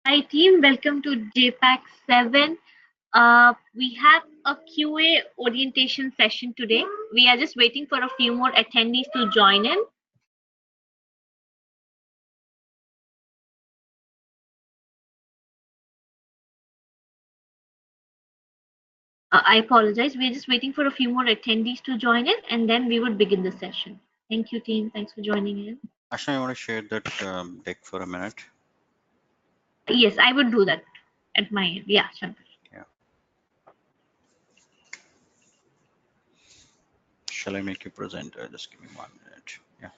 Hi team, welcome to JPACT 7. We have a QA orientation session today. We are just waiting for a few more attendees to join in. I apologize. We're just waiting for a few more attendees to join in and then we would begin the session. Thank you team. Thanks for joining in. Ashna, I want to share that deck for a minute. Yes, I would do that at my end. Yeah, Shankar. Yeah. Shall I make you presenter? Just give me 1 minute. Yeah.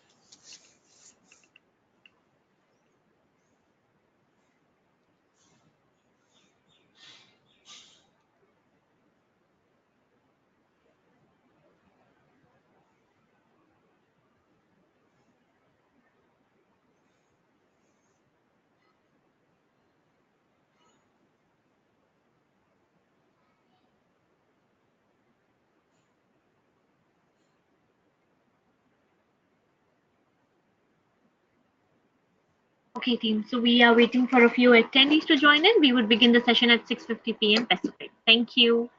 Okay team, so we are waiting for a few attendees to join in. We would begin the session at 6:50 p.m. Pacific. Thank you.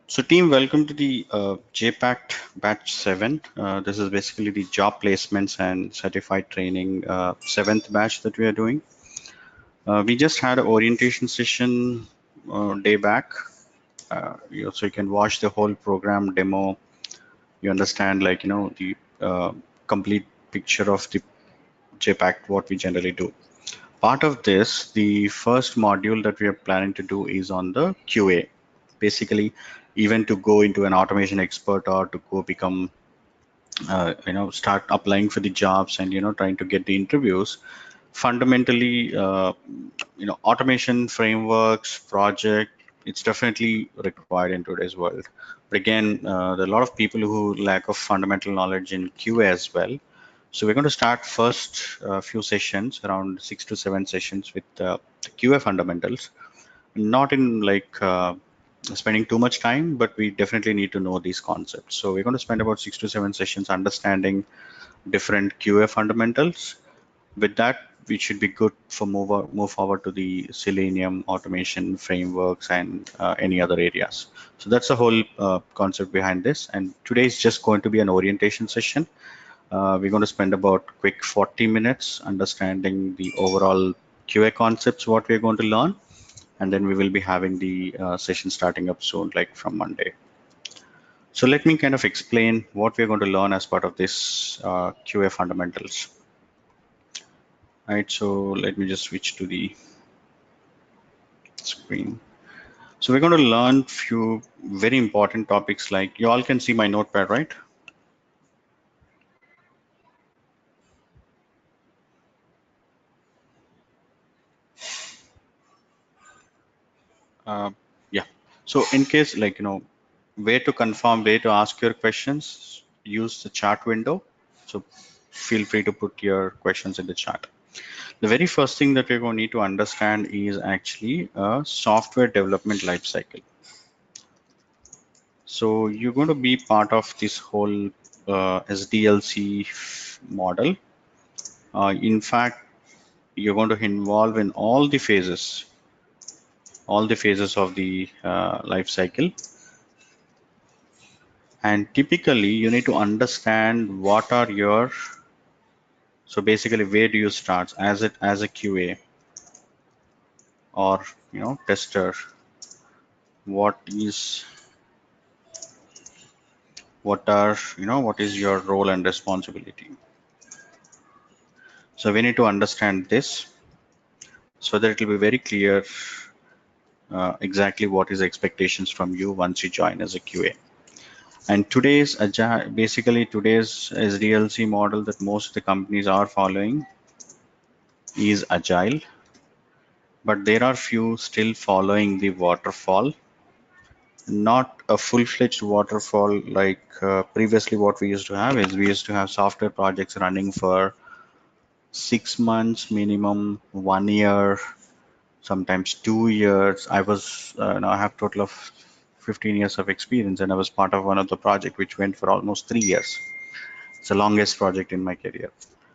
So team, welcome to the JPACT batch 7. This is basically the job placements and certified training 7th batch that we are doing. We just had an orientation session day back. So you can watch the whole program demo. You understand the complete picture of the JPACT, what we generally do. Part of this, the first module that we are planning to do is on the QA. Basically, even to go into an automation expert or to go become, start applying for the jobs and, trying to get the interviews, fundamentally, automation frameworks, project, it's definitely required in today's world. But again, there are a lot of people who lack of fundamental knowledge in QA as well. So we're going to start first few sessions, around 6 to 7 sessions with the QA fundamentals, not in spending too much time, but we definitely need to know these concepts. So we're going to spend about 6 to 7 sessions understanding different QA fundamentals. With that, we should be good for move forward to the Selenium automation frameworks and any other areas. So that's the whole concept behind this. And today is just going to be an orientation session. We're going to spend about quick 40 minutes understanding the overall QA concepts, what we're going to learn, and then we will be having the session starting up soon, like from Monday. So let me kind of explain what we're going to learn as part of this QA fundamentals. All right, so let me just switch to the screen. So we're going to learn few very important topics, like you all can see my notepad, right? Yeah. So in case where to confirm, where to ask your questions, use the chat window. So feel free to put your questions in the chat. The very first thing that we're going to need to understand is actually a software development lifecycle. So you're going to be part of this whole SDLC model. In fact, you're going to involve in all the phases of the life cycle. And typically, you need to understand what are your, so basically, where do you start as a QA or tester? What is what is your role and responsibility? So we need to understand this so that it will be very clear exactly what is the expectations from you once you join as a QA. And today's agile, basically today's SDLC model that most of the companies are following is agile, but there are few still following the waterfall, not a full-fledged waterfall like previously. What we used to have is we used to have software projects running for 6 months minimum, 1 year, sometimes 2 years. I was now I have total of 15 years of experience, and I was part of one of the project which went for almost 3 years. It's the longest project in my career.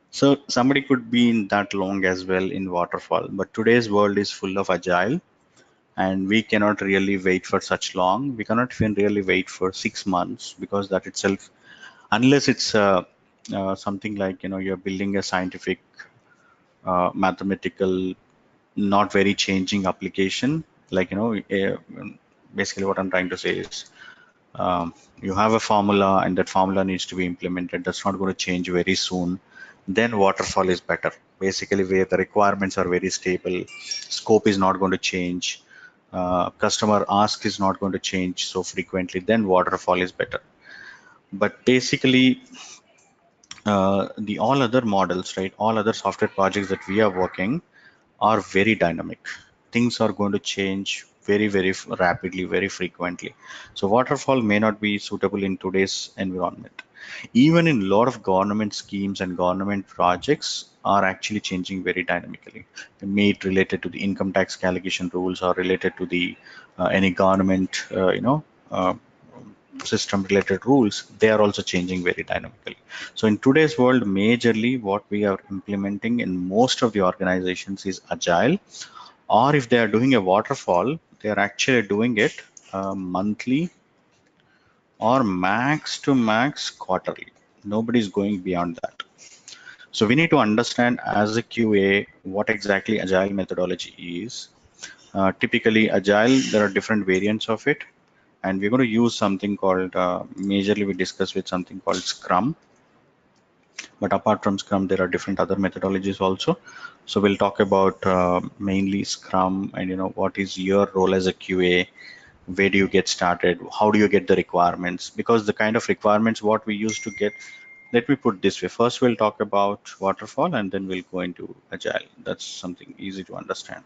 So somebody could be in that long as well in waterfall, but today's world is full of agile, and we cannot really wait for such long. We cannot even really wait for 6 months, because that itself, unless it's something like you're building a scientific, mathematical, not very changing application, like basically what I'm trying to say is you have a formula and that formula needs to be implemented. That's not going to change very soon. Then waterfall is better. Basically, where the requirements are very stable, scope is not going to change, customer ask is not going to change so frequently. Then waterfall is better. But basically, the all other models, right? All other software projects that we are working are very dynamic. Things are going to change very, very rapidly, very frequently. So waterfall may not be suitable in today's environment. Even in a lot of government schemes and government projects are actually changing very dynamically. May it related to the income tax calculation rules or related to the any government, uh, system related rules, they are also changing very dynamically. So in today's world, majorly what we are implementing in most of the organizations is agile, or if they are doing a waterfall, they are actually doing it monthly or max to max quarterly. Nobody's going beyond that. So we need to understand as a QA what exactly agile methodology is. Typically agile, there are different variants of it, and we're going to use something called majorly we discuss with something called Scrum. But apart from Scrum, there are different other methodologies also. So we'll talk about mainly Scrum, and what is your role as a QA, where do you get started, how do you get the requirements, because the kind of requirements what we used to get. Let me put this way: first we'll talk about waterfall, and then we'll go into agile. That's something easy to understand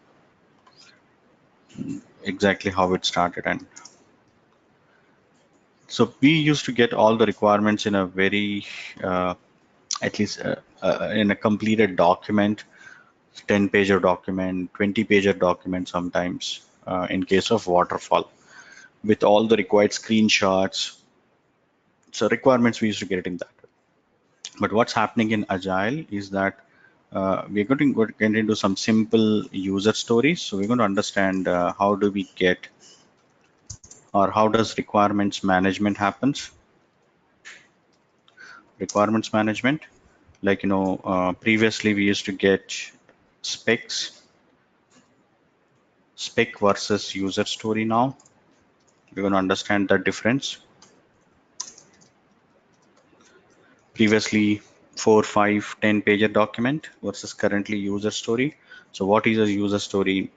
exactly how it started. And so we used to get all the requirements in a very at least in a completed document, 10-pager document, 20-pager document sometimes, in case of waterfall, with all the required screenshots. So requirements we used to get it in that. But what's happening in agile is that we're going to get into some simple user stories. So we're going to understand how do we get, or how does requirements management happens. Requirements management, like previously we used to get specs, spec versus user story. Now we're going to understand the difference. Previously 4, 5, 10-pager document versus currently user story. So what is a user story?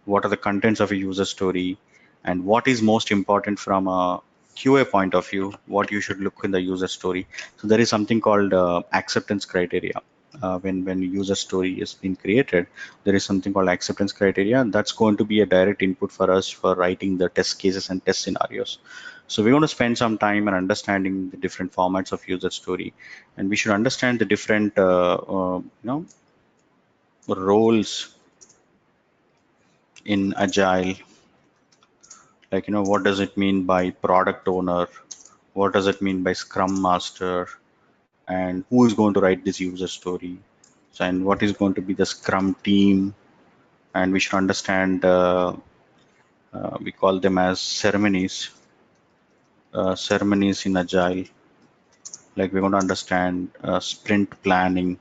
What are the contents of a user story? And what is most important from a QA point of view, what you should look in the user story. So there is something called acceptance criteria. When user story is being created, there is something called acceptance criteria. That's going to be a direct input for us for writing the test cases and test scenarios. So we're going to spend some time in understanding the different formats of user story, and we should understand the different roles in Agile. Like, what does it mean by product owner? What does it mean by Scrum Master? And who is going to write this user story? So, and what is going to be the Scrum team? And we should understand, we call them as ceremonies in Agile. Like, we're going to understand sprint planning,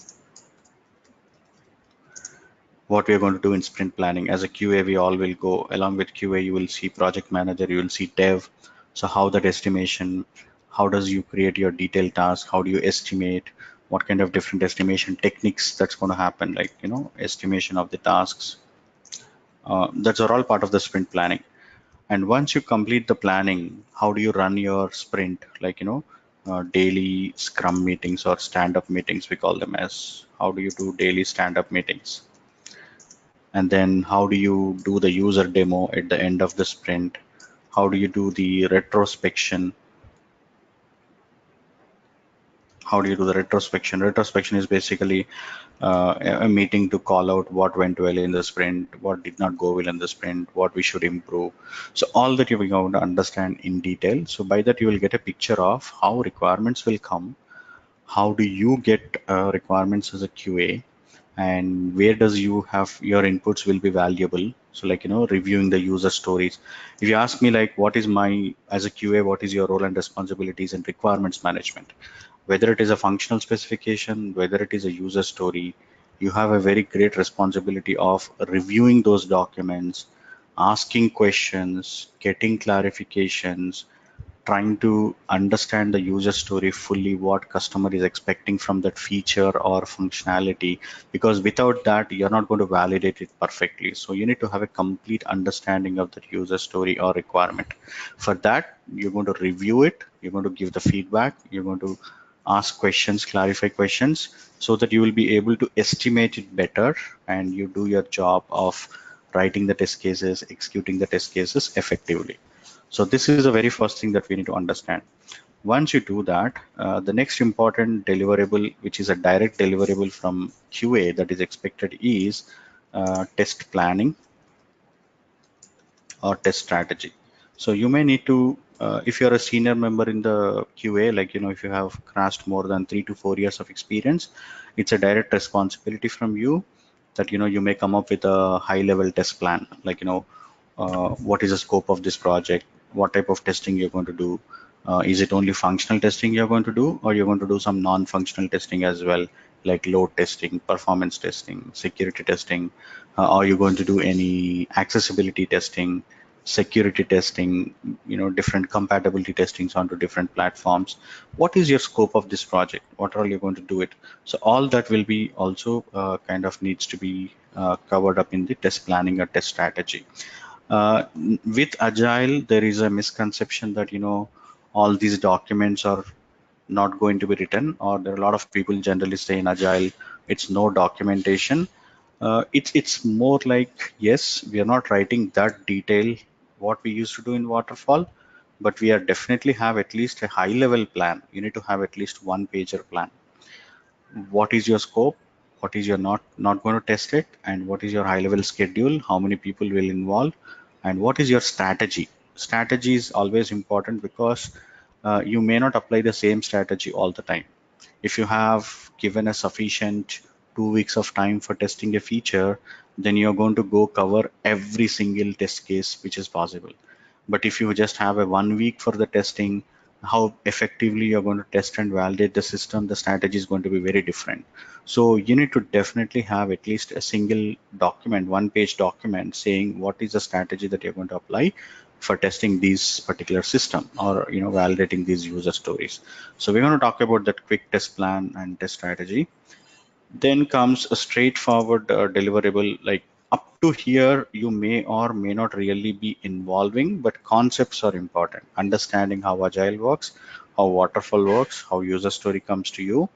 what we're going to do in sprint planning. As a QA, we all will go along with QA. You will see project manager, you will see dev. So how that estimation, how does you create your detailed task? How do you estimate? What kind of different estimation techniques that's going to happen? Like, estimation of the tasks. That's are all part of the sprint planning. And once you complete the planning, how do you run your sprint? Like, daily scrum meetings or stand-up meetings, we call them as. How do you do daily stand-up meetings? And then how do you do the user demo at the end of the sprint? How do you do the retrospection? How do you do the retrospection? Retrospection is basically a meeting to call out what went well in the sprint, what did not go well in the sprint, what we should improve. So all that you're going to understand in detail. So by that you will get a picture of how requirements will come. How do you get requirements as a QA, and where does you have your inputs will be valuable? So like, reviewing the user stories. If you ask me like what is my, as a QA, what is your role and responsibilities in requirements management, whether it is a functional specification, whether it is a user story, you have a very great responsibility of reviewing those documents, asking questions, getting clarifications, trying to understand the user story fully, what customer is expecting from that feature or functionality, because without that you're not going to validate it perfectly. So you need to have a complete understanding of that user story or requirement. For that, you're going to review it, you're going to give the feedback, you're going to ask questions, clarify questions, so that you will be able to estimate it better, and you do your job of writing the test cases, executing the test cases effectively. So this is the very first thing that we need to understand. Once you do that, the next important deliverable, which is a direct deliverable from QA that is expected, is test planning or test strategy. So you may need to, if you're a senior member in the QA, like, if you have crashed more than 3 to 4 years of experience, it's a direct responsibility from you that, you may come up with a high level test plan. Like, what is the scope of this project? What type of testing you're going to do? Is it only functional testing you're going to do, or you're going to do some non-functional testing as well, like load testing, performance testing, security testing? Are you going to do any accessibility testing, security testing, different compatibility testings onto different platforms? What is your scope of this project? What are you going to do it? So all that will be also kind of needs to be covered up in the test planning or test strategy. With Agile, there is a misconception that, all these documents are not going to be written, or there are a lot of people generally say in Agile, it's no documentation. It's more like, yes, we are not writing that detail what we used to do in Waterfall, but we are definitely have at least a high level plan. You need to have at least one pager plan. What is your scope? What is your not going to test it? And what is your high level schedule? How many people will involve? And what is your strategy? Strategy is always important, because you may not apply the same strategy all the time. If you have given a sufficient 2 weeks of time for testing a feature, then you're going to go cover every single test case which is possible. But if you just have a 1 week for the testing, how effectively you're going to test and validate the system, the strategy is going to be very different. So you need to definitely have at least a single document, one-page document, saying what is the strategy that you're going to apply for testing these particular system, or validating these user stories. So we're going to talk about that quick test plan and test strategy. Then comes a straightforward deliverable. Like, up to here, you may or may not really be involving, but concepts are important. Understanding how Agile works, how Waterfall works, how user story comes to you,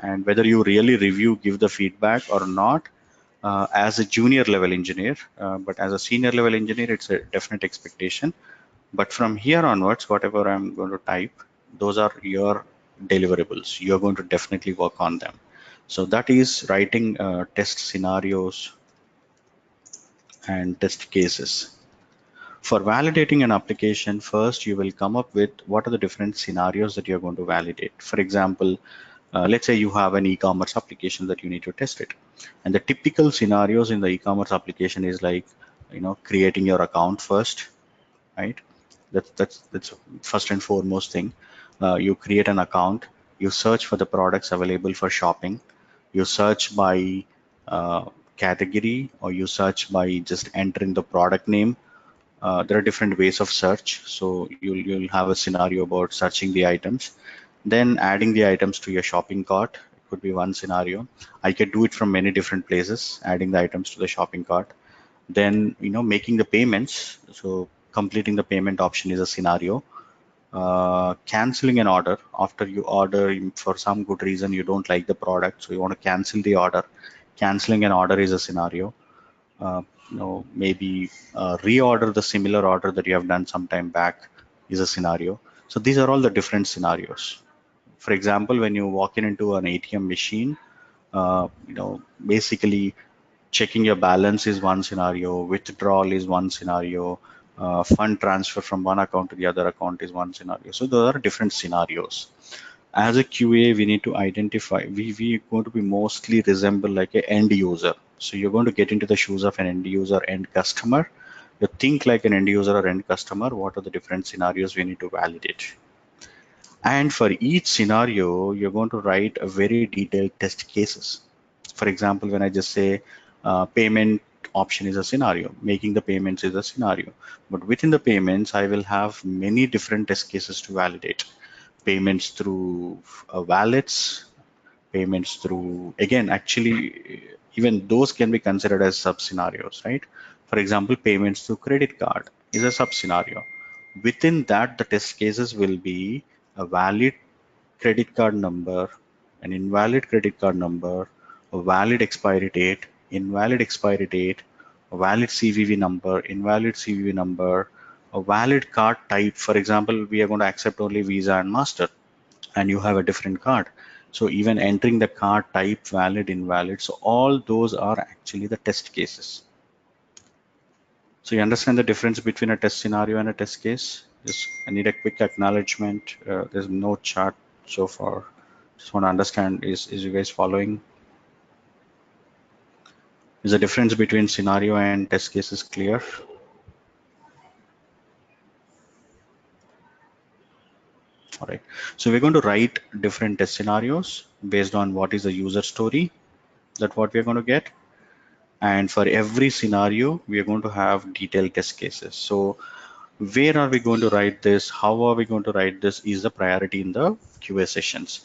and whether you really review, give the feedback or not. As a junior level engineer, but as a senior level engineer, it's a definite expectation. But from here onwards, whatever I'm going to type, those are your deliverables. You're going to definitely work on them. So that is writing test scenarios and test cases. For validating an application, first you will come up with what are the different scenarios that you're going to validate. For example, let's say you have an e-commerce application that you need to test it. And the typical scenarios in the e-commerce application is like, creating your account first, right? That's first and foremost thing. You create an account, you search for the products available for shopping, you search by category, or you search by just entering the product name. There are different ways of search, so you'll have a scenario about searching the items, then adding the items to your shopping cart. It could be one scenario. I could do it from many different places, adding the items to the shopping cart, then making the payments. So completing the payment option is a scenario. Canceling an order after you order, for some good reason you don't like the product, so you want to cancel the order. Canceling an order is a scenario. Maybe reorder the similar order that you have done some time back is a scenario. So these are all the different scenarios. For example, when you walk into an ATM machine, basically checking your balance is one scenario, withdrawal is one scenario, fund transfer from one account to the other account is one scenario. So there are different scenarios. As a QA, we need to identify, we going to be mostly resemble like an end user. So you're going to get into the shoes of an end user, end customer. You think like an end user or end customer, what are the different scenarios we need to validate? And for each scenario, you're going to write a very detailed test cases. For example, when I just say payment option is a scenario, making the payments is a scenario. But within the payments, I will have many different test cases to validate. Payments through wallets, payments through, again, actually, even those can be considered as sub scenarios, right? For example, payments through credit card is a sub scenario. Within that, the test cases will be a valid credit card number, an invalid credit card number, a valid expiry date, invalid expiry date, a valid CVV number, invalid CVV number, a valid card type. For example, we are going to accept only Visa and Master, and you have a different card. So even entering the card type, valid, invalid. So all those are actually the test cases. So you understand the difference between a test scenario and a test case? Just I need a quick acknowledgement. There's no chart so far. Just want to understand, is you guys following? Is the difference between scenario and test cases clear? All right. So we're going to write different test scenarios based on what is the user story that what we're going to get. And for every scenario, we are going to have detailed test cases. So where are we going to write this? How are we going to write this is the priority in the QA sessions.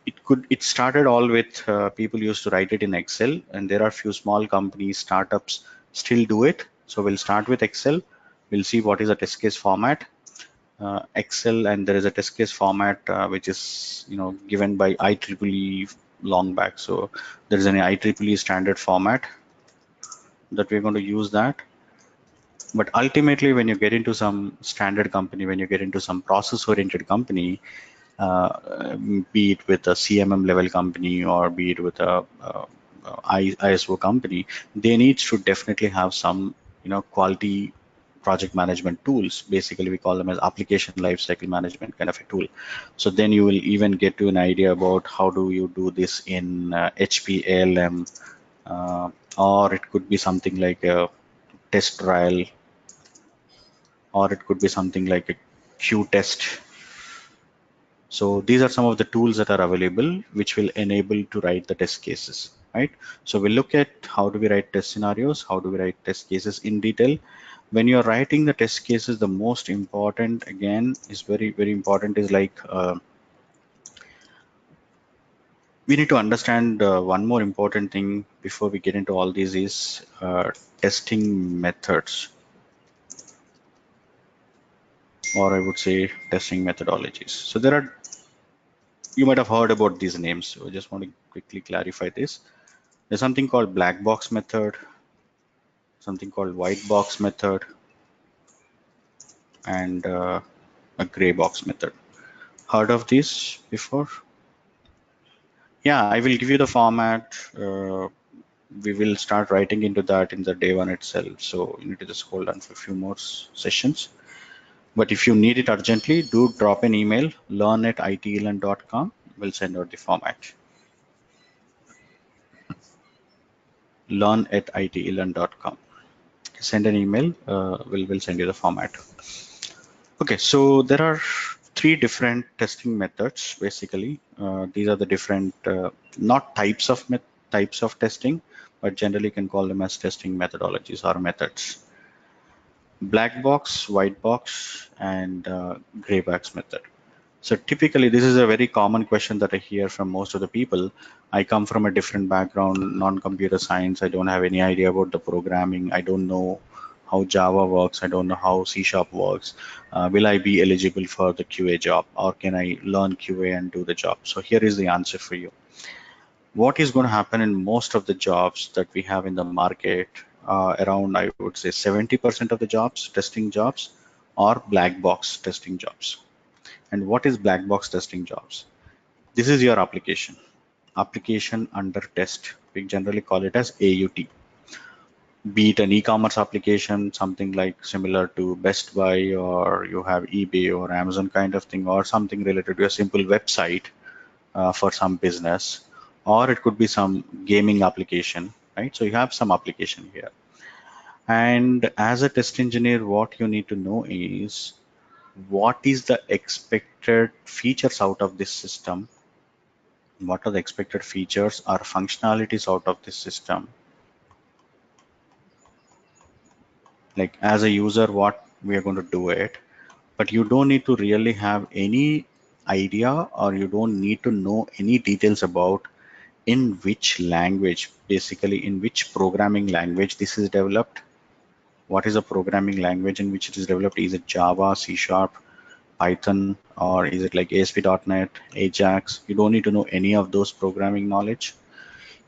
It started all with people used to write it in Excel, and there are few small companies, startups still do it. So we'll start with Excel. We'll see what is a test case format. Excel, and there is a test case format which is given by IEEE long back. So there is an IEEE standard format that we're going to use that. But ultimately, when you get into some standard company, when you get into some process oriented company, be it with a CMM level company or be it with a ISO company, they need to definitely have some quality project management tools. Basically, we call them as application lifecycle management kind of a tool. So then you will even get to an idea about how do you do this in HPALM, or it could be something like a test trial, or it could be something like a Q test. So these are some of the tools that are available which will enable to write the test cases, right? So we'll look at how do we write test scenarios, how do we write test cases in detail. When you're writing the test cases, the most important, again, is very, very important, is like we need to understand one more important thing before we get into all these is testing methods, or I would say testing methodologies. So there are, you might have heard about these names, so I just want to quickly clarify this. There's something called black box method, something called white box method, and a gray box method. Heard of this before? Yeah, I will give you the format. We will start writing into that in the day one itself. So you need to just hold on for a few more sessions. But if you need it urgently, do drop an email, learn@iTeLearn.com. We'll send out the format. Learn@iTeLearn.com. Send an email, we'll send you the format. Okay, so there are three different testing methods basically. These are the different, not types of testing, but generally you can call them as testing methodologies or methods. Black box, white box, and gray box method. So typically, this is a very common question that I hear from most of the people. I come from a different background, non-computer science. I don't have any idea about the programming. I don't know how Java works. I don't know how C# works. Will I be eligible for the QA job, or can I learn QA and do the job? So here is the answer for you. What is going to happen in most of the jobs that we have in the market, around, I would say, 70% of the jobs, testing jobs, are black box testing jobs. And what is black box testing jobs? This is your application under test. We generally call it as AUT. Be it an e-commerce application, something like similar to Best Buy, or you have eBay or Amazon kind of thing, or something related to a simple website for some business, or it could be some gaming application, right? So you have some application here. And as a test engineer, what you need to know is what is the expected features out of this system, what are the expected features or functionalities out of this system. Like as a user, what we are going to do it, but you don't need to really have any idea, or you don't need to know any details about in which language, basically in which programming language this is developed. What is a programming language in which it is developed? Is it Java, C#, Python, or is it like ASP.NET, Ajax? You don't need to know any of those programming knowledge.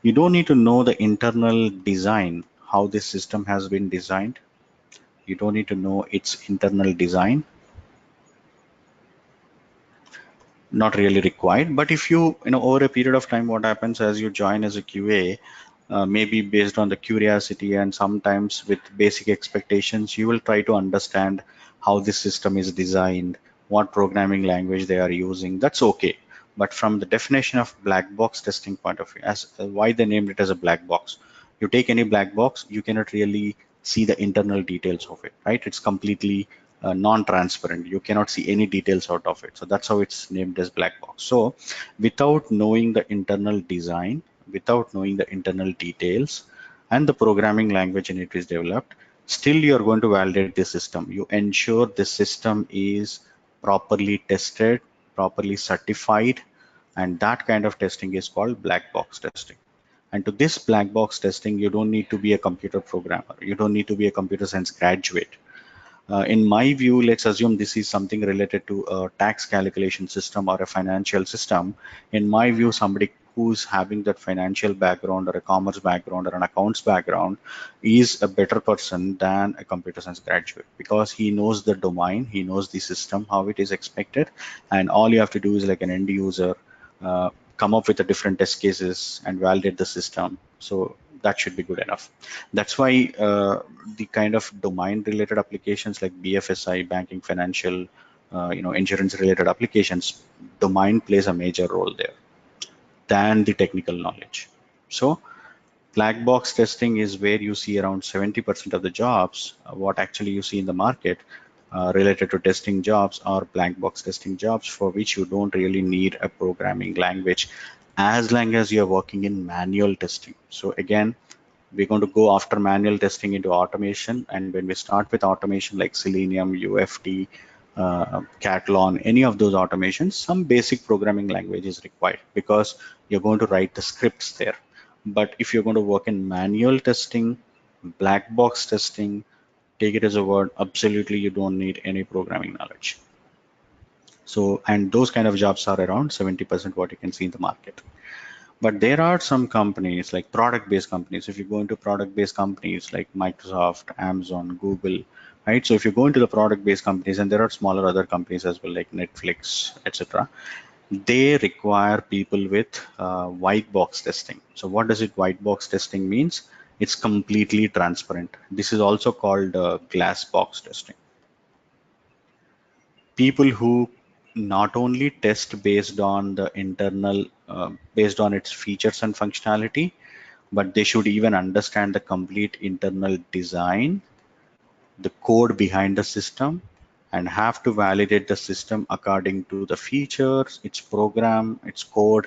You don't need to know the internal design, how this system has been designed. You don't need to know its internal design. Not really required, but if you know, over a period of time, what happens as you join as a QA, maybe based on the curiosity and sometimes with basic expectations, you will try to understand how this system is designed, what programming language they are using. That's okay. But from the definition of black box testing point of view, as why they named it as a black box, you take any black box, you cannot really see the internal details of it, right? It's completely non-transparent. You cannot see any details out of it. So that's how it's named as black box. So without knowing the internal design, without knowing the internal details and the programming language in it is developed, still you're going to validate the system. You ensure the system is properly tested, properly certified, and that kind of testing is called black box testing. And to this black box testing, you don't need to be a computer programmer. You don't need to be a computer science graduate. In my view, let's assume this is something related to a tax calculation system or a financial system. In my view, somebody who's having that financial background or a commerce background or an accounts background is a better person than a computer science graduate, because he knows the domain, he knows the system, how it is expected, and all you have to do is like an end user, come up with the different test cases and validate the system. So that should be good enough. That's why the kind of domain related applications like BFSI, banking, financial, insurance related applications, domain plays a major role there than the technical knowledge. So black box testing is where you see around 70% of the jobs. What actually you see in the market related to testing jobs are black box testing jobs, for which you don't really need a programming language as long as you're working in manual testing. So again, we're going to go after manual testing into automation. And when we start with automation like Selenium, UFT, Catalan, any of those automations, some basic programming language is required because you're going to write the scripts there. But if you're going to work in manual testing, black box testing, take it as a word, absolutely you don't need any programming knowledge. So, and those kind of jobs are around 70% what you can see in the market. But there are some companies like product-based companies. If you go into product-based companies like Microsoft, Amazon, Google, right? So if you go into the product-based companies, and there are smaller other companies as well, like Netflix, etc., they require people with white box testing. So what does it white box testing means? It's completely transparent. This is also called glass box testing. People who not only test based on the internal, based on its features and functionality, but they should even understand the complete internal design, the code behind the system, and have to validate the system according to the features, its program, its code,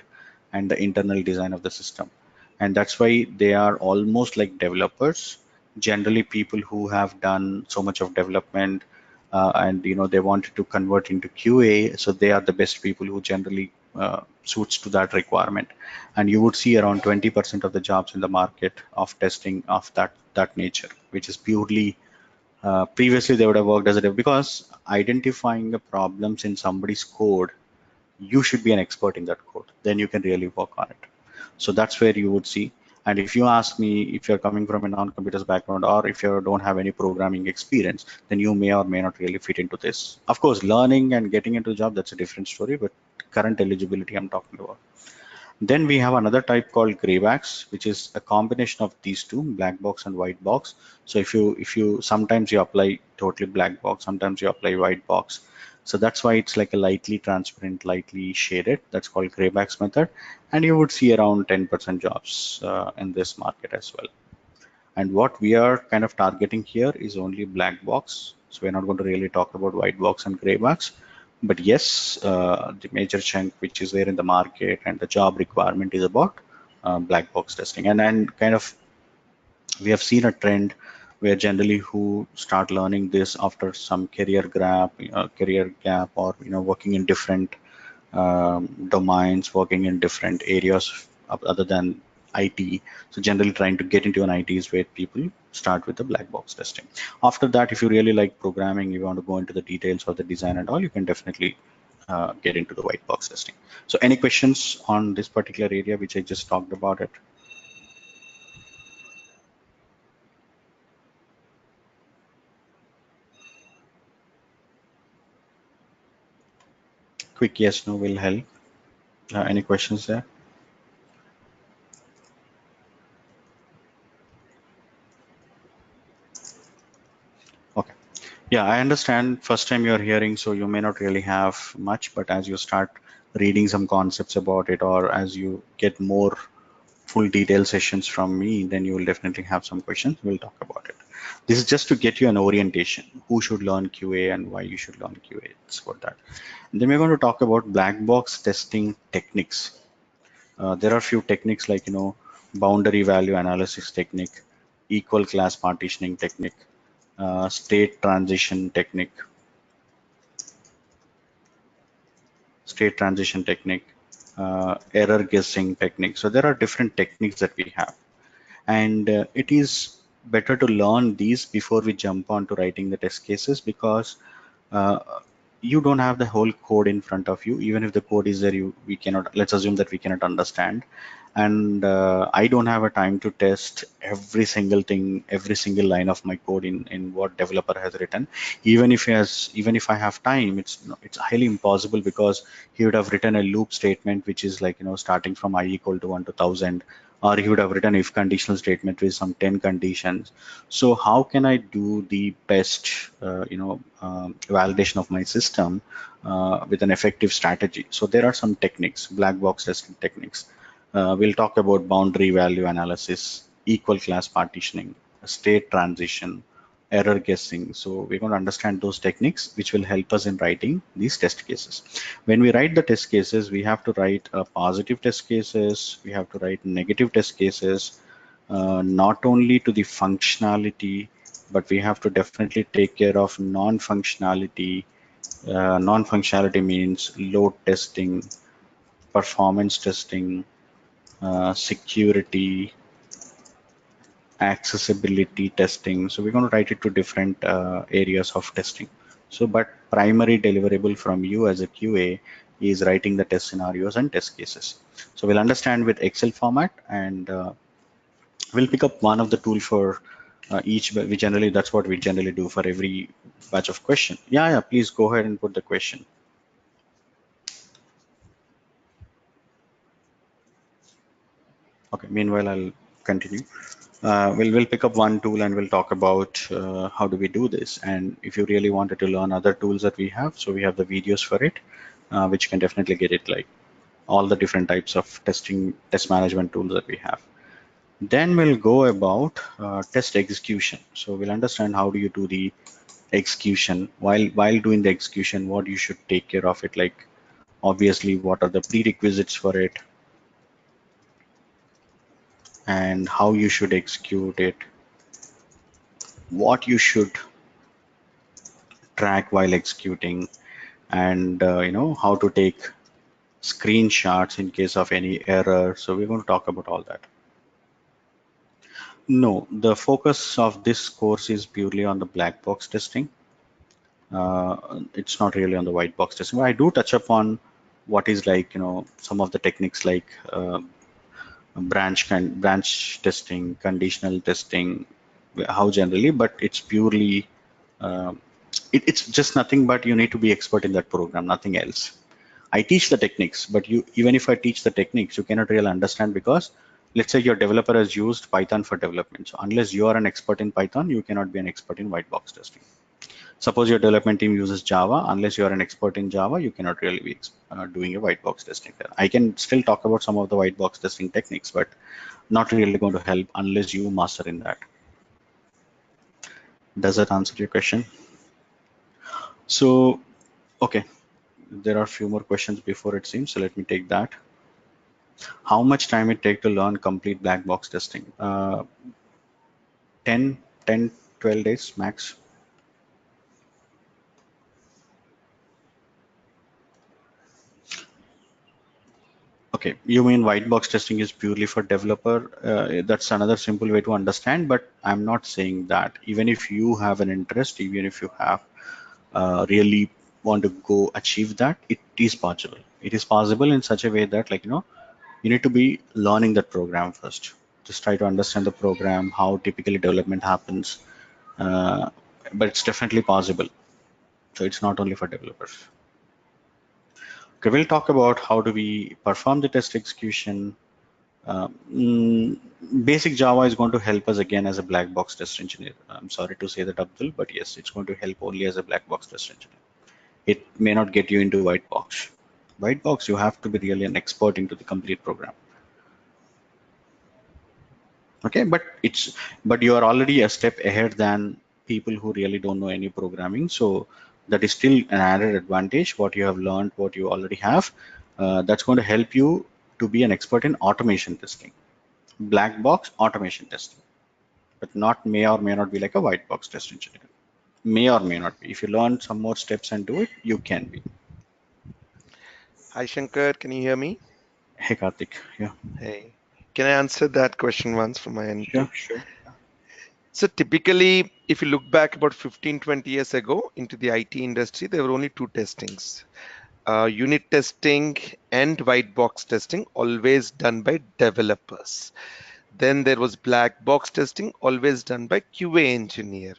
and the internal design of the system. And that's why they are almost like developers, generally people who have done so much of development, and they wanted to convert into QA. So they are the best people who generally suits to that requirement. And you would see around 20% of the jobs in the market of testing of that nature, which is purely, previously they would have worked as a dev, because identifying the problems in somebody's code, you should be an expert in that code, then you can really work on it. So that's where you would see. And if you ask me, if you're coming from a non-computers background, or if you don't have any programming experience, then you may or may not really fit into this. Of course, learning and getting into a job, that's a different story, but current eligibility I'm talking about. Then we have another type called graybacks, which is a combination of these two, black box and white box. So if you sometimes you apply totally black box, sometimes you apply white box. So that's why it's like a lightly transparent, lightly shaded. That's called graybacks method. And you would see around 10% jobs in this market as well. And what we are kind of targeting here is only black box. So we're not going to really talk about white box and gray box. But yes, the major chunk which is there in the market and the job requirement is about black box testing. And then kind of we have seen a trend where generally who start learning this after some career gap, or working in different domains, working in different areas other than IT. So generally trying to get into an IT is where people start with the black box testing. After that, if you really like programming, you want to go into the details of the design and all, you can definitely get into the white box testing. So any questions on this particular area which I just talked about it? Quick yes, no will help. Any questions there? Okay. Yeah, I understand first time you're hearing, so you may not really have much, but as you start reading some concepts about it, or as you get more full detail sessions from me, then you will definitely have some questions. We'll talk about it. This is just to get you an orientation, who should learn QA and why you should learn QA. It's about that. And then we're going to talk about black box testing techniques. There are a few techniques like, boundary value analysis technique, equal class partitioning technique, state transition technique, error guessing technique. So there are different techniques that we have. And it is better to learn these before we jump on to writing the test cases, because uh, you don't have the whole code in front of you. Even if the code is there, we cannot, let's assume that we cannot understand. And I don't have a time to test every single thing, every single line of my code in what developer has written. Even if I have time, it's highly impossible, because he would have written a loop statement which is like, starting from I equal to 1 to 1000, or he would have written if conditional statement with some 10 conditions. So how can I do the best validation of my system with an effective strategy? So there are some techniques, black box testing techniques. We'll talk about boundary value analysis, equal class partitioning, state transition, error guessing. So we're going to understand those techniques which will help us in writing these test cases. When we write the test cases, we have to write positive test cases, we have to write negative test cases, not only to the functionality, but we have to definitely take care of non-functionality. Non-functionality means load testing, performance testing, security, accessibility testing. So we're going to write it to different areas of testing. So, but primary deliverable from you as a QA is writing the test scenarios and test cases. So we'll understand with Excel format, and we'll pick up one of the tool for We generally, that's what we generally do for every batch of question. Yeah, please go ahead and put the question. Okay, meanwhile, I'll continue. We'll pick up one tool and we'll talk about how do we do this. And if you really wanted to learn other tools that we have, so we have the videos for it, which can definitely get it, like all the different types of test management tools that we have. Then we'll go about test execution. So we'll understand how do you do the execution. While doing the execution, what you should take care of it, like obviously what are the prerequisites for it, and how you should execute it, what you should track while executing, and how to take screenshots in case of any error. So we're going to talk about all that. No, the focus of this course is purely on the black box testing. It's not really on the white box testing. But I do touch upon what is, like, some of the techniques like branch testing, conditional testing, how generally, but it's purely uh, it's just nothing but you need to be expert in that program, nothing else. I teach the techniques, but even if I teach the techniques, you cannot really understand, because let's say your developer has used Python for development. So unless you are an expert in Python, you cannot be an expert in white box testing. Suppose your development team uses Java, unless you are an expert in Java, you cannot really be doing a white box testing there. I can still talk about some of the white box testing techniques, but not really going to help unless you master in that. Does that answer your question? So, okay, there are a few more questions before it seems, so let me take that. How much time it take to learn complete black box testing? 10, 12 days max. Okay, you mean white box testing is purely for developer? That's another simple way to understand, but I'm not saying that. Even if you have an interest, even if you have really want to go achieve that, it is possible. It is possible in such a way that, like, you need to be learning that program first. Just try to understand the program, how typically development happens. Uh, but it's definitely possible. So it's not only for developers. Okay, we'll talk about how do we perform the test execution. Uh, mm, Basic Java is going to help us again as a black box test engineer. I'm sorry to say that, Abdul, but yes, it's going to help only as a black box test engineer. It may not get you into white box. White box, you have to be really an expert into the complete program. Okay, but you are already a step ahead than people who really don't know any programming. So that is still an added advantage. What you have learned, what you already have, that's going to help you to be an expert in automation testing, black box automation testing, but not may or may not be like a white box test engineer. May or may not be. If you learn some more steps and do it, you can be. Hi Shankar, can you hear me? Hey, Karthik. Yeah. Hey, can I answer that question once from my end Sure, too? sure. So typically, if you look back about 15, 20 years ago into the IT industry, there were only two testings. Unit testing and white box testing, always done by developers. Then there was black box testing, always done by QA engineer.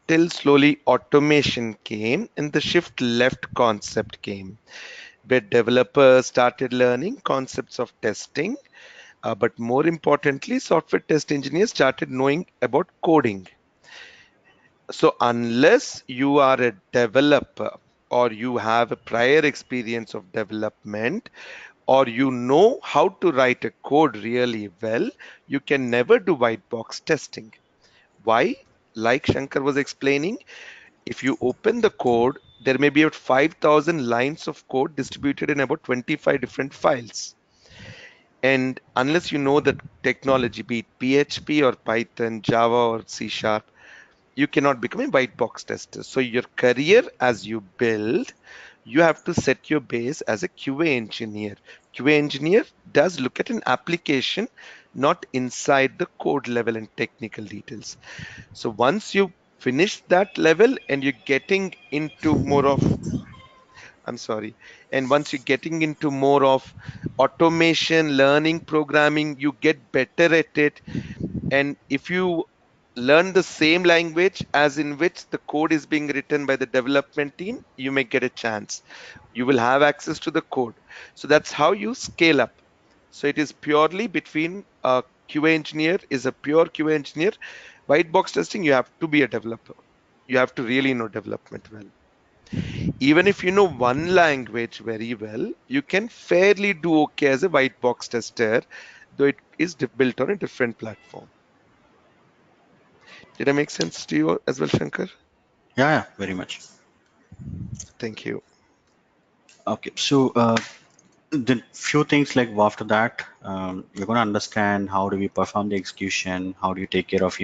Till slowly automation came and the shift left concept came, where developers started learning concepts of testing. But more importantly, software test engineers started knowing about coding. So, unless you are a developer or you have a prior experience of development or you know how to write a code really well, you can never do white box testing. Why? Like Shankar was explaining, if you open the code, there may be about 5,000 lines of code distributed in about 25 different files. And unless you know the technology, be it PHP or Python, Java or C Sharp, you cannot become a white box tester. So your career as you build, you have to set your base as a QA engineer. QA engineer does look at an application, not inside the code level and technical details. So once you finish that level and you're getting into more of, I'm sorry. And once you're getting into more of automation, learning, programming, you get better at it. And if you learn the same language as in which the code is being written by the development team, you may get a chance. You will have access to the code. So that's how you scale up. So it is purely between a QA engineer is a pure QA engineer. White box testing, you have to be a developer. You have to really know development well. Even if you know one language very well, you can fairly do okay as a white box tester, though it is built on a different platform. Did I make sense to you as well, Shankar? Yeah, yeah, very much. Thank you. Okay, so the few things like after that, we're going to understand how do we perform the execution, how do you take care of,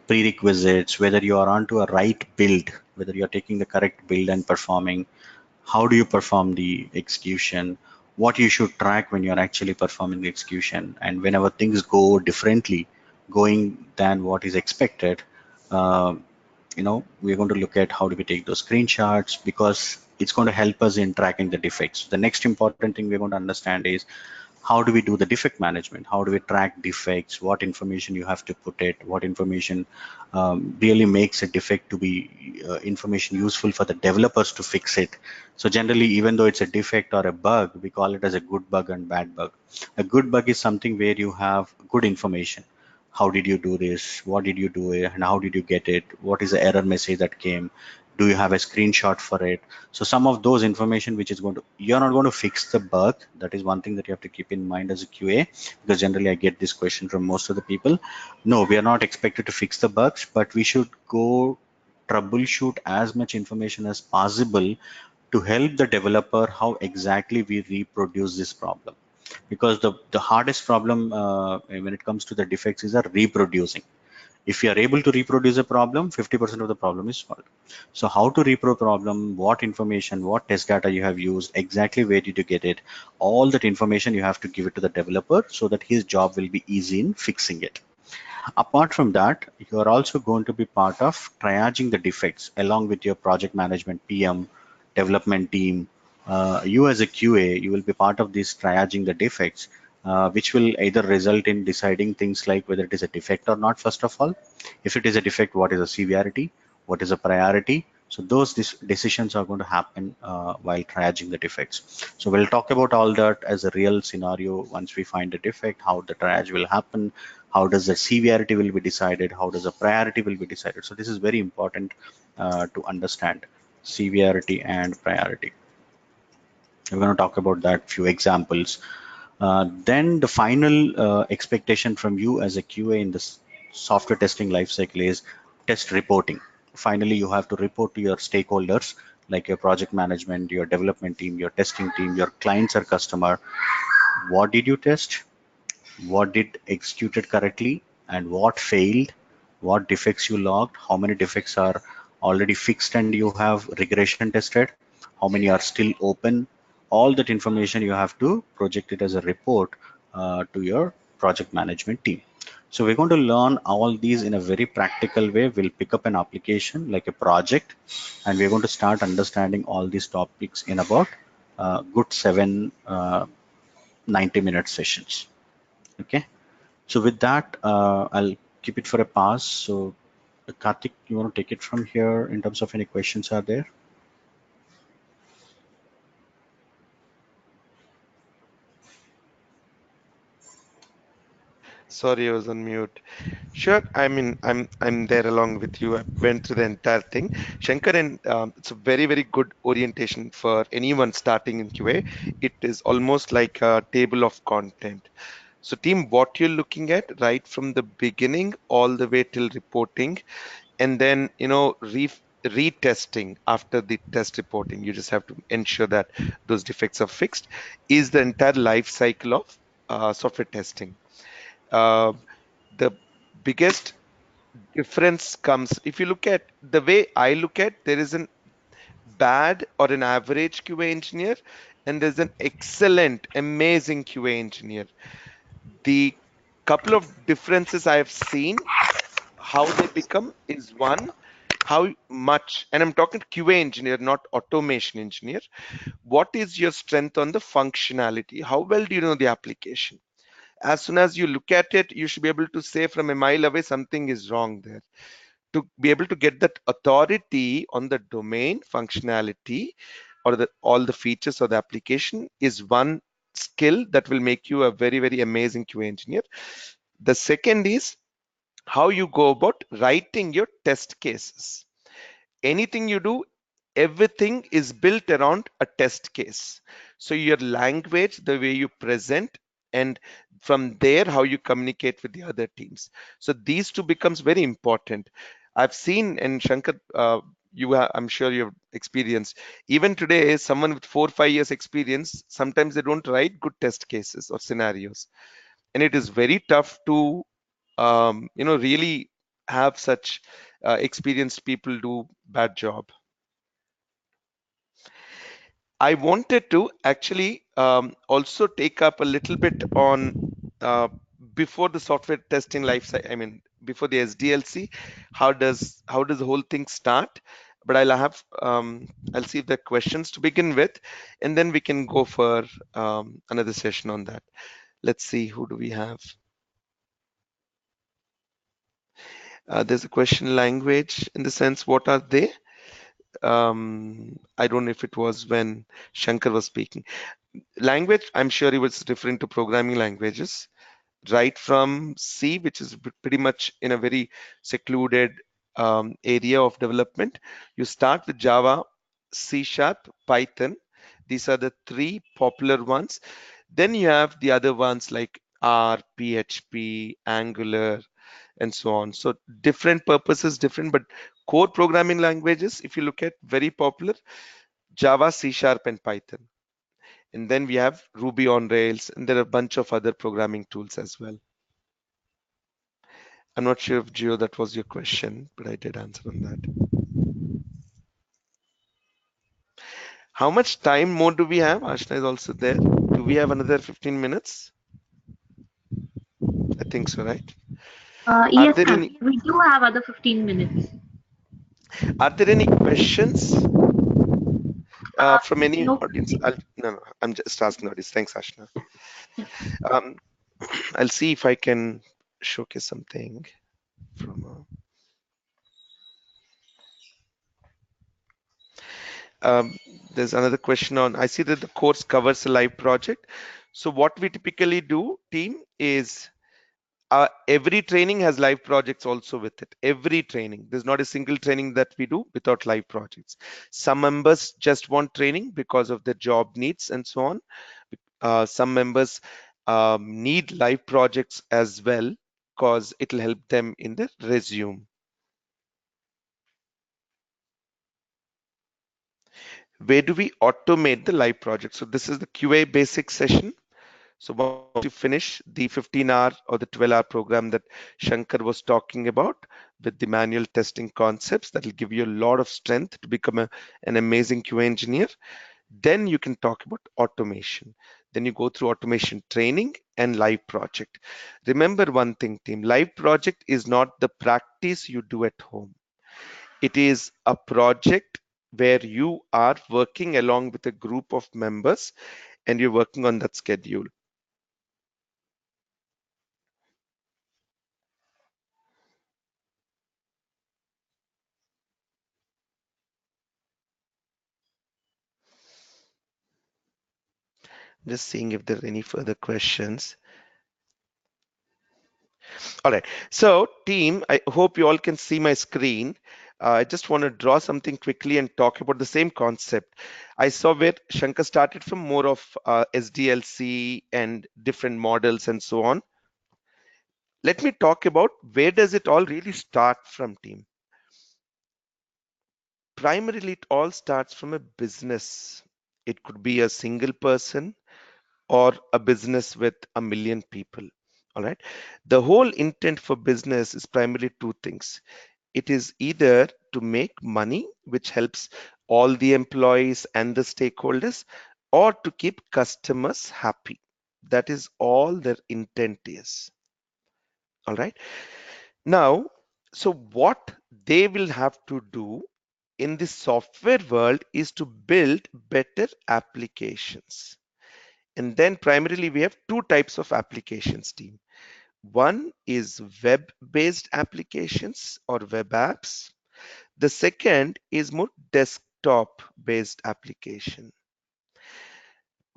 prerequisites, whether you are onto a right build, whether you're taking the correct build and performing, how do you perform the execution, what you should track when you're actually performing the execution, and whenever things go differently, going than what is expected, uh, we're going to look at how do we take those screenshots because it's going to help us in tracking the defects. The next important thing we're going to understand is how do we do the defect management? How do we track defects? What information you have to put it? What information really makes a defect to be information useful for the developers to fix it? So generally, even though it's a defect or a bug, we call it as a good bug and bad bug. A good bug is something where you have good information. How did you do this? What did you do it? And how did you get it? What is the error message that came? Do you have a screenshot for it? So some of those information which is going to, you're not going to fix the bug. That is one thing that you have to keep in mind as a QA, because generally I get this question from most of the people. No, we are not expected to fix the bugs, but we should go troubleshoot as much information as possible to help the developer how exactly we reproduce this problem. Because the hardest problem when it comes to the defects is reproducing. If you are able to reproduce a problem, 50% of the problem is solved. So how to reproduce problem, what information, what test data you have used, exactly where did you get it, all that information you have to give it to the developer so that his job will be easy in fixing it. Apart from that, you are also going to be part of triaging the defects along with your project management PM, development team. You as a QA, you will be part of this triaging the defects, which will either result in deciding things like whether it is a defect or not, first of all. If it is a defect, what is the severity? What is the priority? So those decisions are going to happen while triaging the defects. So we'll talk about all that as a real scenario once we find a defect, how the triage will happen, how does the severity will be decided, how does the priority will be decided. So this is very important to understand severity and priority. We're going to talk about that few examples. Then the final expectation from you as a QA in this software testing lifecycle is test reporting. Finally, you have to report to your stakeholders like your project management, your development team, your testing team, your clients or customer. What did you test? What did executed correctly and what failed, what defects you logged, how many defects are already fixed and you have regression tested, how many are still open. All that information you have to project it as a report to your project management team. So we're going to learn all these in a very practical way. We'll pick up an application like a project and we're going to start understanding all these topics in about good 90-minute sessions. Okay. So with that, I'll keep it for a pass. So Karthik, you want to take it from here in terms of any questions are there? Sorry, I was on mute. Sure. I mean, I'm there along with you. I went through the entire thing, Shankar, and it's a very good orientation for anyone starting in QA. It is almost like a table of content. So, team, what you're looking at right from the beginning all the way till reporting, and then retesting after the test reporting. You just have to ensure that those defects are fixed. Is the entire life cycle of software testing. Uh, the biggest difference comes if you look at the way I look at, there is an bad or an average QA engineer and there's an excellent amazing QA engineer. The couple of differences I have seen how they become is one, how much, and I'm talking QA engineer, not automation engineer. What is your strength on the functionality? How well do you know the application? As soon as you look at it, you should be able to say from a mile away something is wrong there. To be able to get that authority on the domain functionality or all the features of the application is one skill that will make you a very, very amazing QA engineer. The second is how you go about writing your test cases. Anything you do, everything is built around a test case. So your language, the way you present, and from there how you communicate with the other teams. So these two becomes very important. I've seen, and Shankar, I'm sure you've experienced, even today someone with 4 or 5 years experience, sometimes they don't write good test cases or scenarios, and it is very tough to really have such experienced people do bad job. I wanted to actually also take up a little bit on before the software testing life cycle. I mean, before the SDLC, how does the whole thing start? But I'll see if there are questions to begin with, and then we can go for another session on that. Let's see, who do we have? There's a question, language, in the sense, what are they? I don't know if it was when Shankar was speaking. Language, I'm sure he was referring to programming languages, right from C, which is pretty much in a very secluded area of development. You start with Java, C Sharp, Python. These are the three popular ones. Then you have the other ones like R, PHP, Angular, and so on. So different purposes, different, but core programming languages, if you look at very popular, Java, C Sharp, and Python. And then we have Ruby on Rails, and there are a bunch of other programming tools as well. I'm not sure if Gio, that was your question, but I did answer on that. How much time more do we have? Ashna is also there. Do we have another 15 minutes? I think so, right? Are Yes, there sir. any We do have other 15 minutes. questions from any No. audience? No, I'm just asking audience. Thanks, Ashna. Um, I'll see if I can showcase something from. There's another question on. I see that the course covers a live project. So what we typically do, team, is every training has live projects also with it. Every training. There's not a single training that we do without live projects. Some members just want training because of their job needs and so on. Some members need live projects as well because it'll help them in their resume. Where do we automate the live project? So this is the QA basic session. So once you finish the 15-hour or the 12-hour program that Shankar was talking about with the manual testing concepts, that will give you a lot of strength to become an amazing QA engineer. Then you can talk about automation. Then you go through automation training and live project. Remember one thing, team, live project is not the practice you do at home. It is a project where you are working along with a group of members and you're working on that schedule. Just seeing if there are any further questions. All right. So team, I hope you all can see my screen. I just want to draw something quickly and talk about the same concept. I saw where Shankar started from more of SDLC and different models and so on. Let me talk about where does it all really start from, team. Primarily, it all starts from a business. It could be a single person or a business with 1 million people. All right. The whole intent for business is primarily two things. It is either to make money, which helps all the employees and the stakeholders, or to keep customers happy. That is all their intent is. All right. Now, so what they will have to do in the software world is to build better applications. And then primarily we have two types of applications team. One is web-based applications or web apps. The second is more desktop-based application.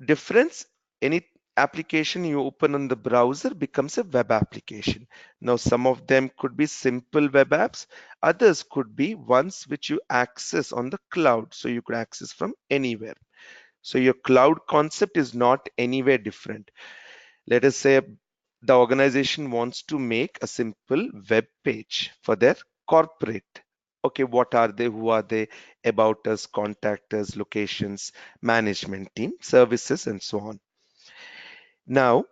Difference, any application you open on the browser becomes a web application. Now, some of them could be simple web apps, others could be ones which you access on the cloud. So you could access from anywhere. So your cloud concept is not anywhere different. Let us say the organization wants to make a simple web page for their corporate. Okay, what are they? Who are they? About us, contact us, locations, management team, services, and so on. Now,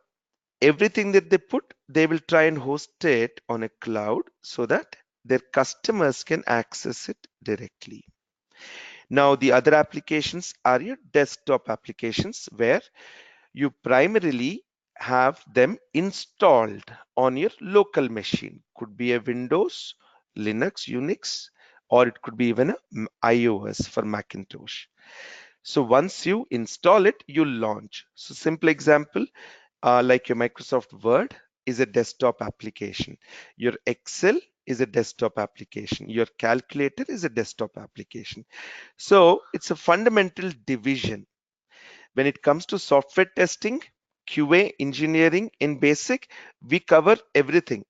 everything that they put, they will try and host it on a cloud so that their customers can access it directly. Now, the other applications are your desktop applications where you primarily have them installed on your local machine. Could be a Windows, Linux, Unix, or it could be even a iOS for Macintosh. So once you install it, you launch. So simple example, like your Microsoft Word is a desktop application. Your Excel is a desktop application. Your calculator is a desktop application. So it's a fundamental division. When it comes to software testing, QA, engineering in basic, we cover everything.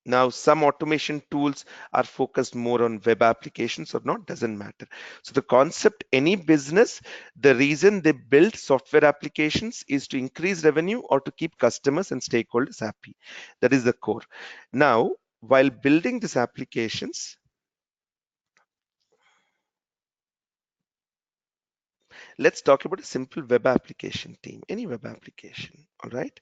Now, some automation tools are focused more on web applications or not, doesn't matter. So the concept, any business, the reason they build software applications is to increase revenue or to keep customers and stakeholders happy. That is the core. Now, while building these applications, let's talk about a simple web application team, any web application, all right?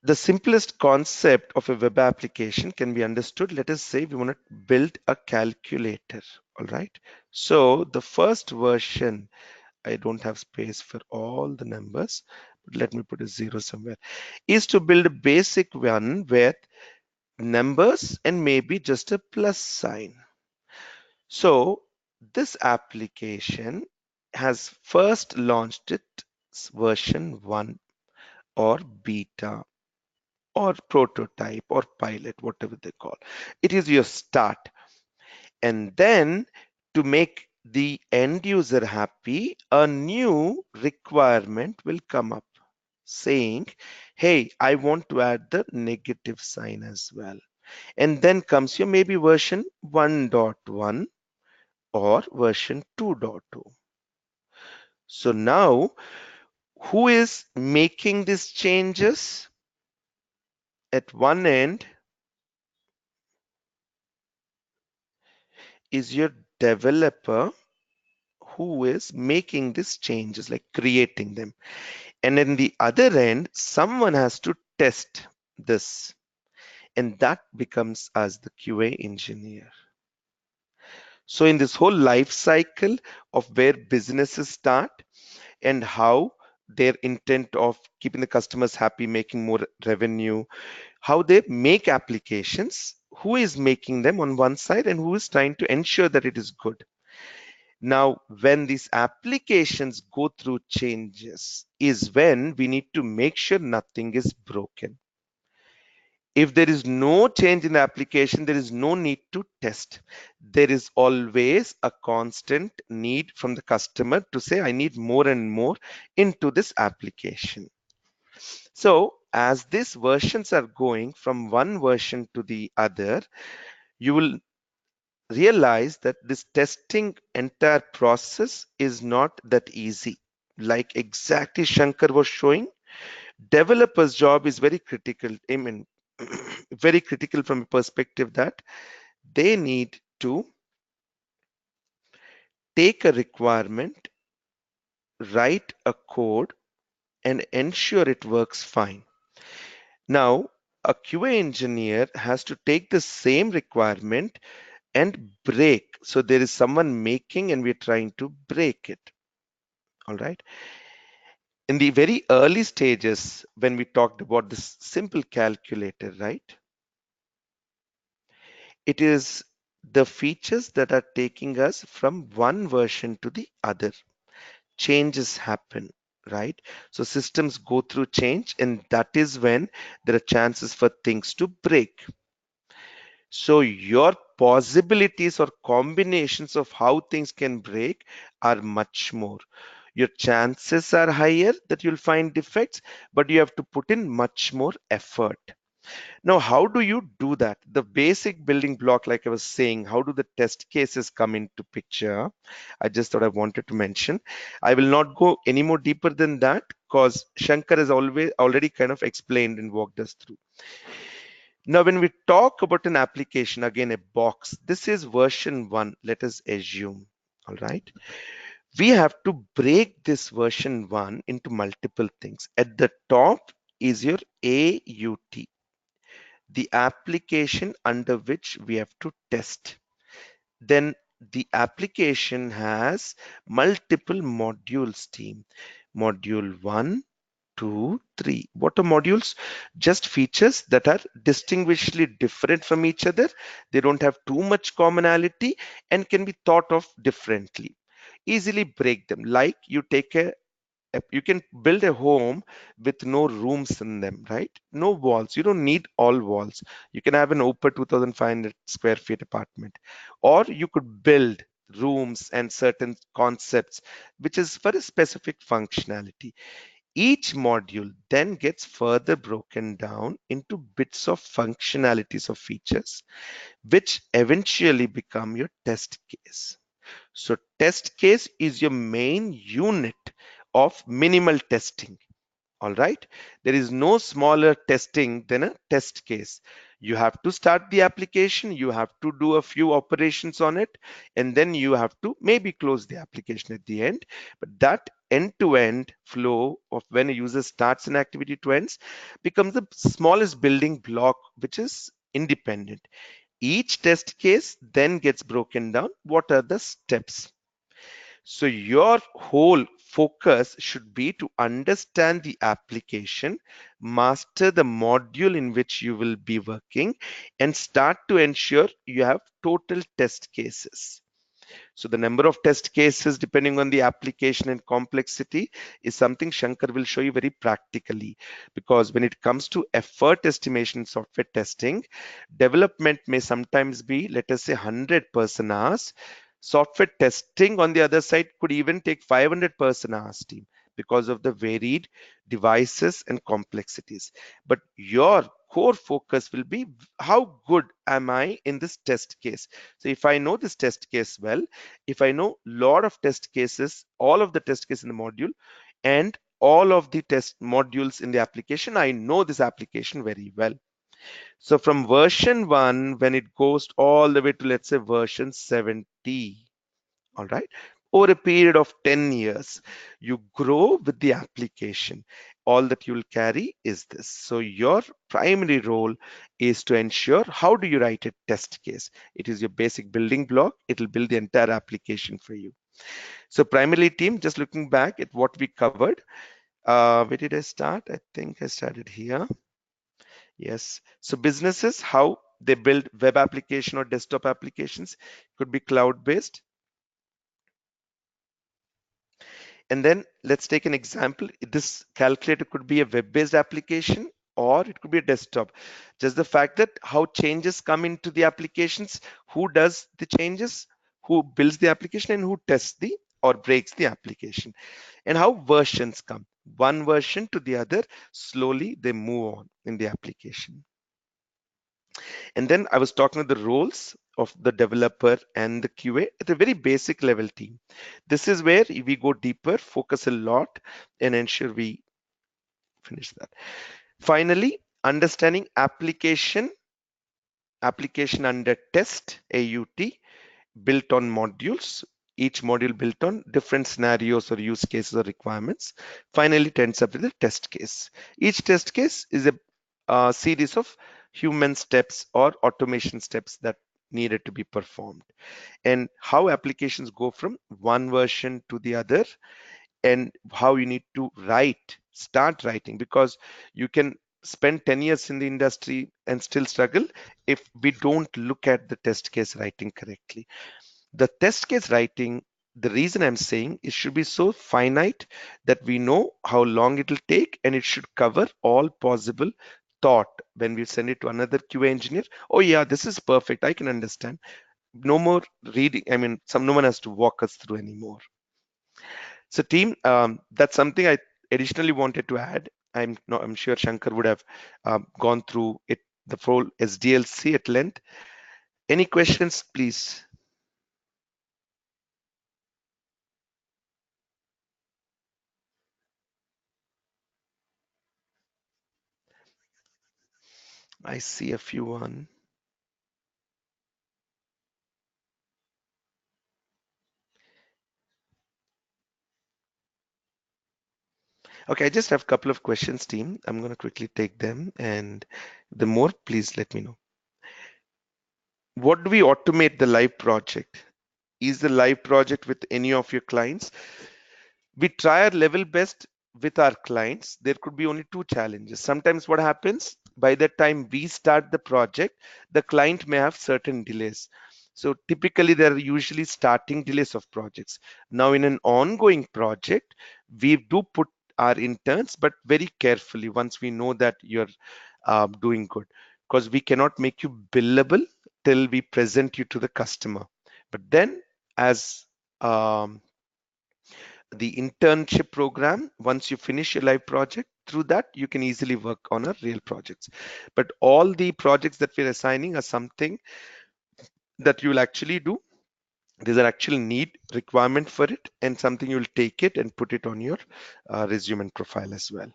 The simplest concept of a web application can be understood. Let us say we want to build a calculator. All right. So the first version, I don't have space for all the numbers, but let me put a zero somewhere, is to build a basic one with numbers and maybe just a plus sign. So this application has first launched its version 1 or beta or prototype or pilot, whatever they call. It is your start. And then to make the end user happy, a new requirement will come up saying, hey, I want to add the negative sign as well. And then comes your maybe version 1.1 or version 2.2. So now, who is making these changes? At one end is your developer who is making these changes, like creating them. And in the other end, someone has to test this, and that becomes as the QA engineer. So in this whole life cycle of where businesses start and how their intent of keeping the customers happy, making more revenue, how they make applications, who is making them on one side and who is trying to ensure that it is good. Now, when these applications go through changes is when we need to make sure nothing is broken. If there is no change in the application, there is no need to test. There is always a constant need from the customer to say, I need more and more into this application. So as these versions are going from one version to the other, you will realize that this testing entire process is not that easy. Like exactly Shankar was showing, developer's job is very critical. I mean, very critical from a perspective that they need to take a requirement, write a code, and ensure it works fine. Now, a QA engineer has to take the same requirement and break. So there is someone making and we're trying to break it. All right. In the very early stages, when we talked about this simple calculator, right? It is the features that are taking us from one version to the other. changes happen, right? So systems go through change, and that is when there are chances for things to break. So your possibilities or combinations of how things can break are much more. Your chances are higher that you'll find defects, but you have to put in much more effort. Now, how do you do that? The basic building block, like I was saying, how do the test cases come into picture? I just thought I wanted to mention. I will not go any more deeper than that because Shankar has already kind of explained and walked us through. Now, when we talk about an application, again, a box, this is version 1, let us assume. All right. We have to break this version 1 into multiple things. At the top is your AUT, the application under which we have to test. Then the application has multiple modules team. Module 1, 2, 3. What are modules? Just features that are distinguishably different from each other. They don't have too much commonality and can be thought of differently. Easily break them. Like you take you can build a home with no rooms in them, right? No walls. You don't need all walls. You can have an open 2500 square feet apartment, or you could build rooms and certain concepts which is for a specific functionality. Each module then gets further broken down into bits of functionalities of features which eventually become your test case. So test case is your main unit of minimal testing. All right. There is no smaller testing than a test case. You have to start the application, you have to do a few operations on it, and then you have to maybe close the application at the end. But that end-to-end flow of when a user starts an activity to ends becomes the smallest building block, which is independent. Each test case then gets broken down. What are the steps? So your whole focus should be to understand the application, master the module in which you will be working, and start to ensure you have total test cases. So the number of test cases, depending on the application and complexity, is something Shankar will show you very practically. Because when it comes to effort estimation in software testing, development may sometimes be, let us say, 100 person hours. Software testing, on the other side, could even take 500 person hours team because of the varied devices and complexities. But your core focus will be how good am I in this test case. So if I know this test case well, if I know lot of test cases, all of the test cases in the module and all of the test modules in the application, I know this application very well. So from version 1, when it goes all the way to, let's say, version 70, all right, over a period of 10 years, you grow with the application. All that you'll carry is this. So your primary role is to ensure how do you write a test case. It is your basic building block. It'll build the entire application for you. So primarily team, just looking back at what we covered, where did I start? I think I started here. Yes. So businesses, how they build web application or desktop applications, could be cloud-based. And then let's take an example. This calculator could be a web-based application or it could be a desktop. Just the fact that how changes come into the applications, who does the changes, who builds the application, and who tests the or breaks the application, and how versions come. One version to the other, slowly they move on in the application. And then I was talking about the roles of the developer and the QA at a very basic level team. This is where we go deeper, focus a lot, and ensure we finish that. Finally, understanding application under test, AUT, built on modules, each module built on different scenarios or use cases or requirements. Finally, it ends up with a test case. Each test case is a series of human steps or automation steps that needed to be performed, and how applications go from one version to the other, and how you need to start writing, because you can spend 10 years in the industry and still struggle if we don't look at the test case writing correctly. The test case writing The reason I'm saying it should be so finite that we know how long it'll take, and it should cover all possible thought when we send it to another QA engineer. Oh yeah, this is perfect. I can understand. No more reading. I mean, no one has to walk us through anymore. So team, that's something I additionally wanted to add. I'm sure Shankar would have gone through it, the full SDLC at length. Any questions, please? I see a few on. Okay, I just have a couple of questions, team. I'm going to quickly take them, and the more, please let me know. What do we automate the live project? Is the live project with any of your clients? We try our level best with our clients. There could be only two challenges. Sometimes what happens, by the time we start the project, the client may have certain delays. So typically there are usually starting delays of projects. Now in an ongoing project, we do put our interns, but very carefully once we know that you're doing good, because we cannot make you billable till we present you to the customer. But then as the internship program, once you finish your live project, through that you can easily work on our real projects. But all the projects that we're assigning are something that you'll actually do. There's an actual need requirement for it, and something you'll take it and put it on your resume and profile as well.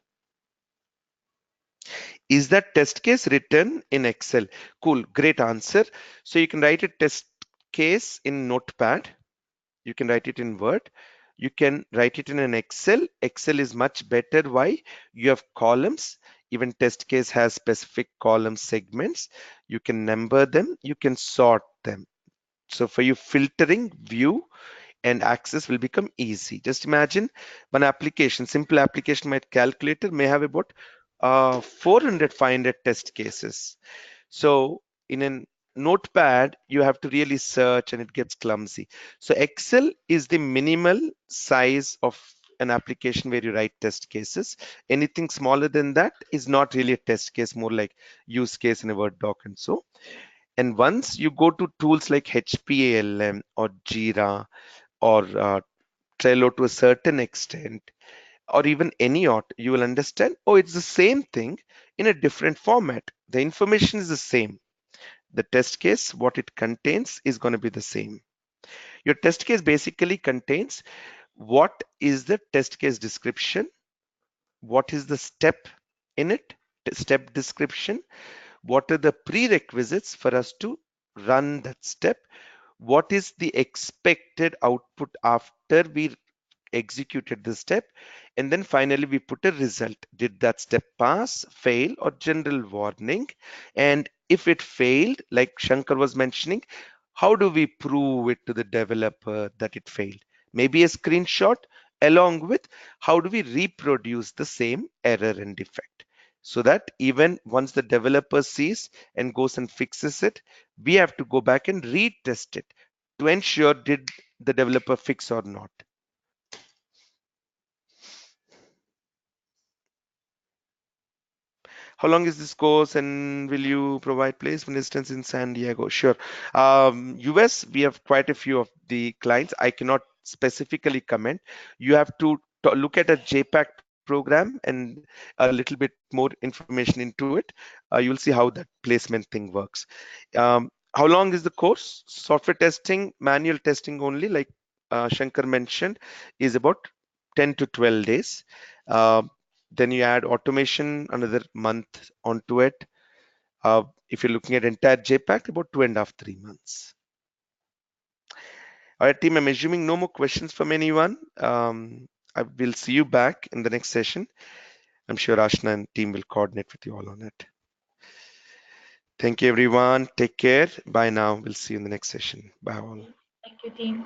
Is that test case written in Excel? Cool, great answer. So you can write a test case in Notepad. You can write it in Word. You can write it in an Excel. Excel is much better. Why? You have columns. Even test case has specific column segments. You can number them. You can sort them. So for you, filtering, view, and access will become easy. Just imagine one application, simple application, my calculator may have about 400, 500 test cases. So in a notepad, you have to really search and it gets clumsy. So Excel is the minimal size of an application where you write test cases. Anything smaller than that is not really a test case, more like use case in a Word doc and so. And once you go to tools like HPALM or Jira or Trello to a certain extent, or even any art, you will understand, oh, it's the same thing in a different format. The information is the same. The test case, what it contains is going to be the same. Your test case basically contains what is the test case description, what is the step in it, step description, what are the prerequisites for us to run that step, what is the expected output after we executed the step, and then finally we put a result. Did that step pass, fail, or general warning? And if it failed, like Shankar was mentioning, how do we prove it to the developer that it failed? Maybe a screenshot, along with how do we reproduce the same error and defect, so that even once the developer sees and goes and fixes it, we have to go back and retest it to ensure did the developer fix or not. How long is this course, and will you provide placement instance in San Diego? Sure. US, we have quite a few of the clients. I cannot specifically comment. You have to look at a JPACT program and a little bit more information into it. You'll see how that placement thing works. How long is the course? Software testing, manual testing only, like Shankar mentioned, is about 10 to 12 days. Then you add automation, another month onto it. If you're looking at entire JPACT, about 2.5, 3 months. All right, team, I'm assuming no more questions from anyone. I will see you back in the next session. I'm sure Ashna and team will coordinate with you all on it. Thank you, everyone. Take care. Bye now. We'll see you in the next session. Bye all. Thank you, team.